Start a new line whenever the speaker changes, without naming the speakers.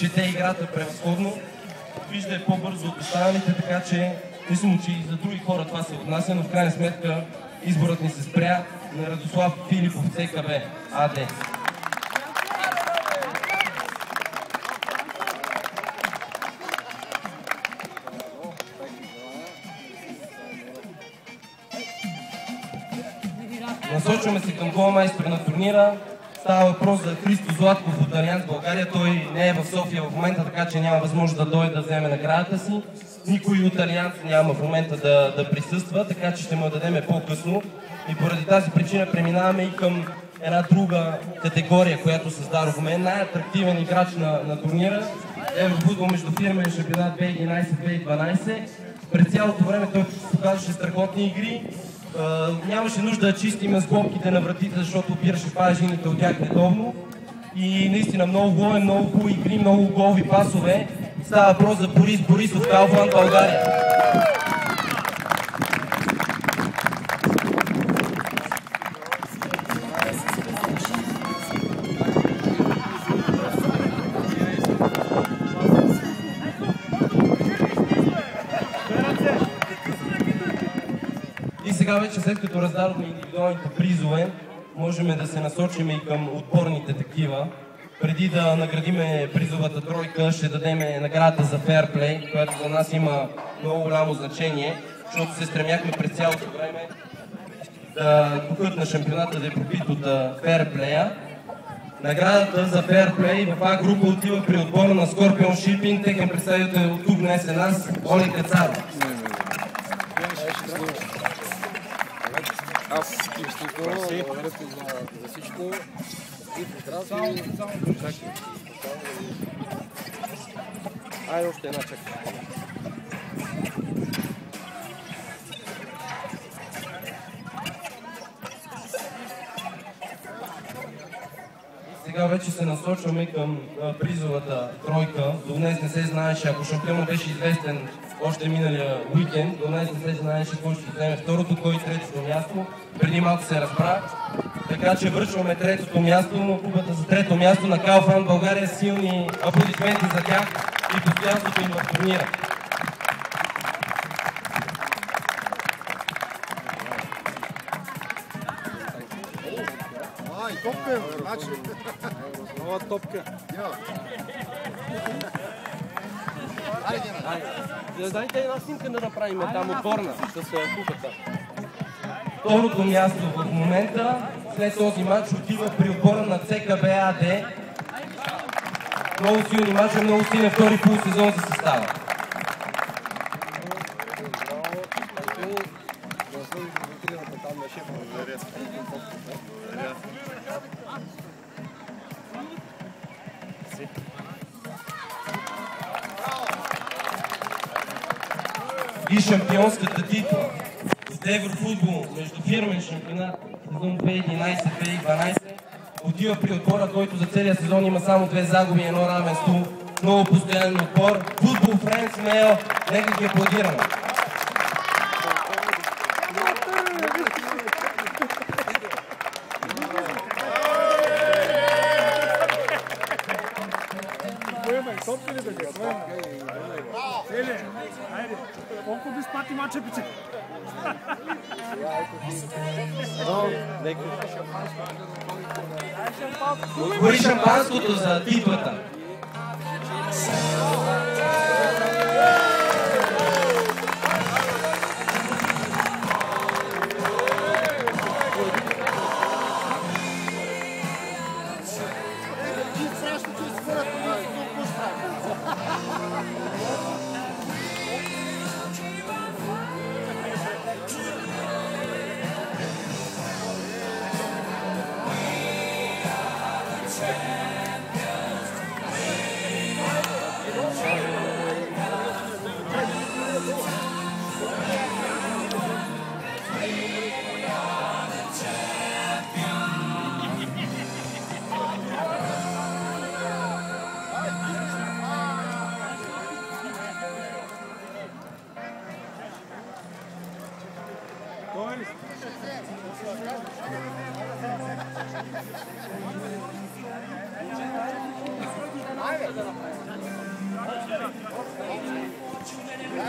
чете играта превъзходно, вижда е по-бързо от останалите, така че мислим, че и за други хора това се отнася, но в крайна сметка изборът ни се спря на Радослав Филипов, ЦКБ АД. Насочваме се към голмайстор на турнира. Става въпрос за Христо Златков от Алианс България. Той не е в София в момента, така че няма възможност да дойде да вземе наградата си. Никой от Алианс няма в момента да присъства, така че ще му я дадем по-късно. И поради тази причина преминаваме и към една друга категория, която създадохме. Най-атрактивен играч на турнира. Еврофутбол между фирмен шампионат 2011-2012. През цялото време той показваше страхотни игри. Нямаше нужда да чистим сглобките на вратите, защото опираше пажините от тях редовно. И наистина много голове, много хубави игри, много голови пасове. Става въпрос за Борис Борисов, Kaufland България. Сега вече, след като раздадохме индивидуалните призове, можем да се насочим и към отборните такива. Преди да наградиме призовата тройка, ще дадем наградата за фейрплей, която за нас има много голямо значение, защото се стремяхме през цялото време духът на шампионата да е пропит от фейрплея. Наградата за фейрплей в А група отива при отбора на Scorpion Shipping, техен представител от тук днес е нас, Оли Кацаров.
Аз изключително благодаря за всичко. И здравствуй. Айде още една чака.
Сега вече се насочваме към призовата тройка. До днес не се знаеше, ако шампионът беше известен още миналия уикенд, до днес не се знаеше кой ще вземе второто, кой третото място. Преди малко се разбра. Така че връчваме третото място, но клубата за трето място на Kaufland България. Силни аплодисменти за тях и постоянството им в турнира.
Топка, значи.
Нова топка.
Дайте една снимка да направим там отборна с купата. Второто място в момента, след този матч, отива при отбора на ЦКБ АД. Много силни матча, много силен втори полусезон за състава. И шампионската титла от Еврофутбол между фирмен шампионат сезон 2011-2012 отива при отбора, който за целия сезон има само 2 загуби и 1 равенство. Много постоянен отбор. Футбол Френс Мейл. Нека ги аплодираме.
Колко би спати мача пича?
Отвори шампанското за титлата.